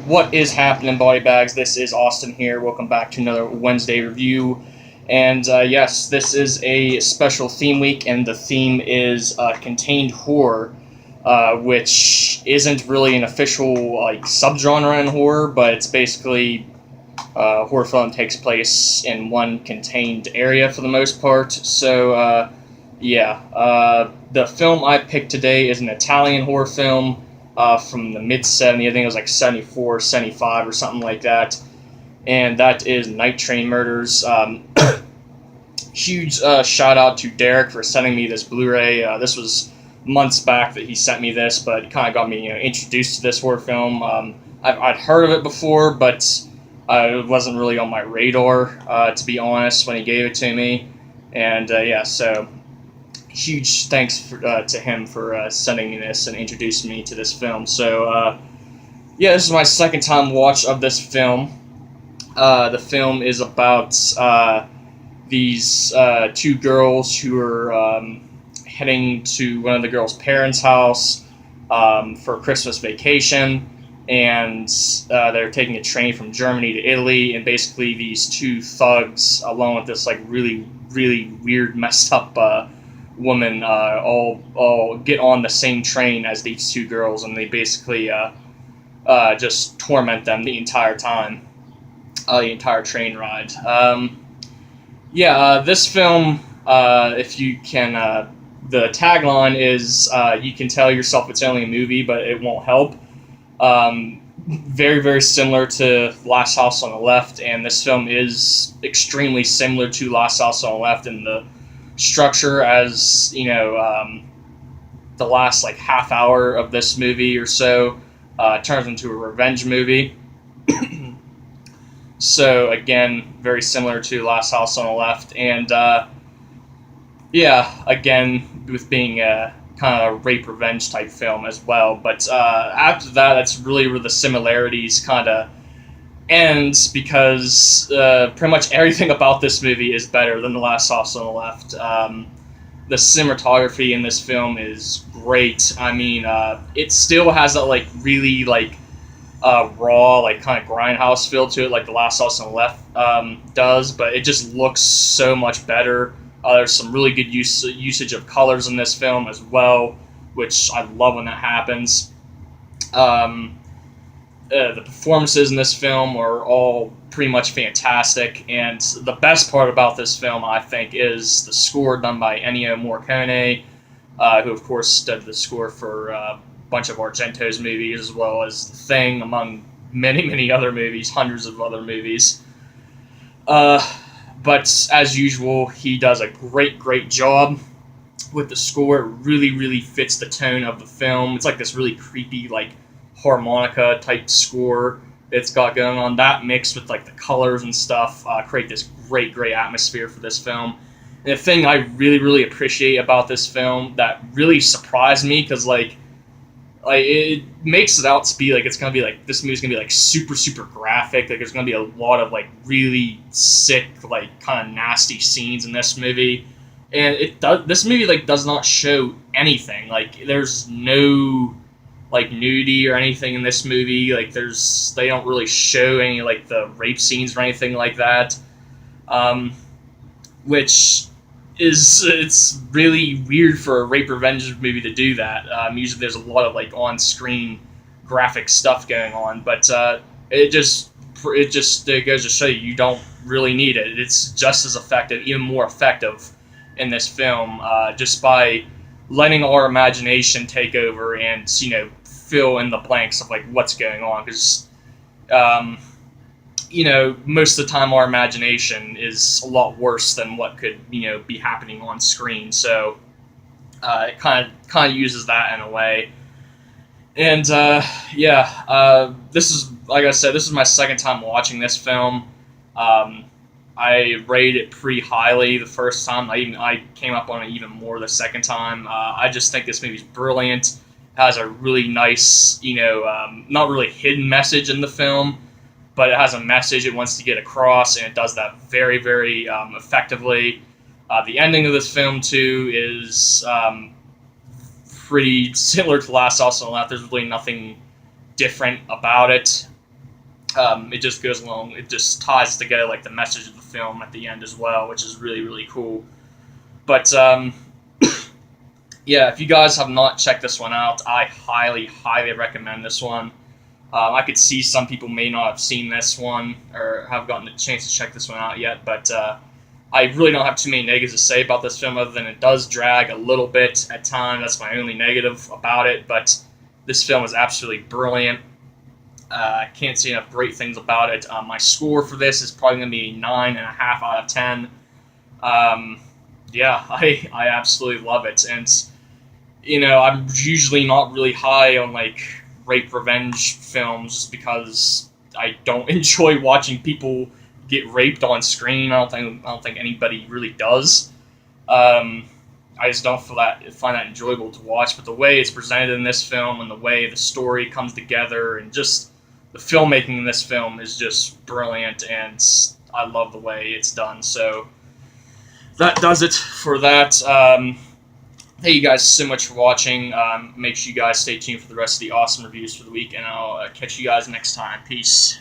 What is happening, body bags? This is Austin here. Welcome back to another Wednesday review. And yes, this is a special theme week, and the theme is contained horror, which isn't really an official subgenre in horror, but it's basically horror film takes place in one contained area for the most part. So the film I picked today is an Italian horror film from the mid-70s. I think it was like 74, 75 or something like that. And that is Night Train Murders. Huge shout out to Derek for sending me this Blu-ray. This was months back that he sent me this, but it kind of got me introduced to this horror film. I'd heard of it before, but it wasn't really on my radar, to be honest, when he gave it to me. And so huge thanks to him for sending me this and introducing me to this film. So, this is my second time watch of this film. The film is about these two girls who are heading to one of the girls' parents' house for a Christmas vacation, and they're taking a train from Germany to Italy, and basically these two thugs, along with this really, really weird, messed up woman, all get on the same train as these two girls, and they basically just torment them the entire time, the entire train ride. This film, if you can, the tagline is, you can tell yourself it's only a movie, but it won't help. Very, very similar to Last House on the Left, and this film is extremely similar to Last House on the Left in the structure, as the last half hour of this movie or so turns into a revenge movie. So again, very similar to Last House on the Left, and again with being a kind of a rape revenge type film as well. But after that, that's really where the similarities kind of ends, because pretty much everything about this movie is better than The Last House on the Left. The cinematography in this film is great. I mean, it still has that really raw, kind of grindhouse feel to it, like The Last House on the Left does, but it just looks so much better. There's some really good usage of colors in this film as well, which I love when that happens. The performances in this film are all pretty much fantastic, and the best part about this film, I think, is the score done by Ennio Morricone, who of course did the score for a bunch of Argento's movies, as well as The Thing, among many, many other movies, hundreds of other movies. But as usual, he does a great, great job with the score. It really, really fits the tone of the film. It's like this really creepy, harmonica type score it's got going on. That mixed with the colors and stuff create this great, great atmosphere for this film. And the thing I really, really appreciate about this film that really surprised me, because it makes it out to be it's gonna be this movie's gonna be super, super graphic. There's gonna be a lot of really sick, kind of nasty scenes in this movie, and this movie does not show anything. There's no nudity or anything in this movie. They don't really show any the rape scenes or anything like that, which it's really weird for a rape revenge movie to do that. Usually there's a lot of on-screen graphic stuff going on, but it just goes to show you don't really need it. It's just as effective, even more effective in this film, just by letting our imagination take over and fill in the blanks of what's going on, because most of the time our imagination is a lot worse than what could be happening on screen. So it kind of uses that in a way. And this is, like I said, this is my second time watching this film. I rated it pretty highly the first time. I came up on it even more the second time. I just think this movie's brilliant. It has a really nice, not really hidden message in the film, but it has a message it wants to get across, and it does that very, very effectively. The ending of this film, too, is pretty similar to Last House on the Left. There's really nothing different about it. It just goes along. It just ties together like the message of the film at the end as well, which is really, really cool. But yeah, if you guys have not checked this one out, I highly, highly recommend this one. I could see some people may not have seen this one or have gotten a chance to check this one out yet, but I really don't have too many negatives to say about this film other than it does drag a little bit at times. That's my only negative about it, but this film is absolutely brilliant. I can't say enough great things about it. My score for this is probably going to be 9.5 out of 10. Yeah, I absolutely love it. And, you know, I'm usually not really high on, like, rape revenge films just because I don't enjoy watching people get raped on screen. I don't think anybody really does. I just don't find that enjoyable to watch. But the way it's presented in this film and the way the story comes together and just the filmmaking in this film is just brilliant, and I love the way it's done. So that does it for that. Thank you guys so much for watching. Make sure you guys stay tuned for the rest of the awesome reviews for the week, and I'll catch you guys next time. Peace.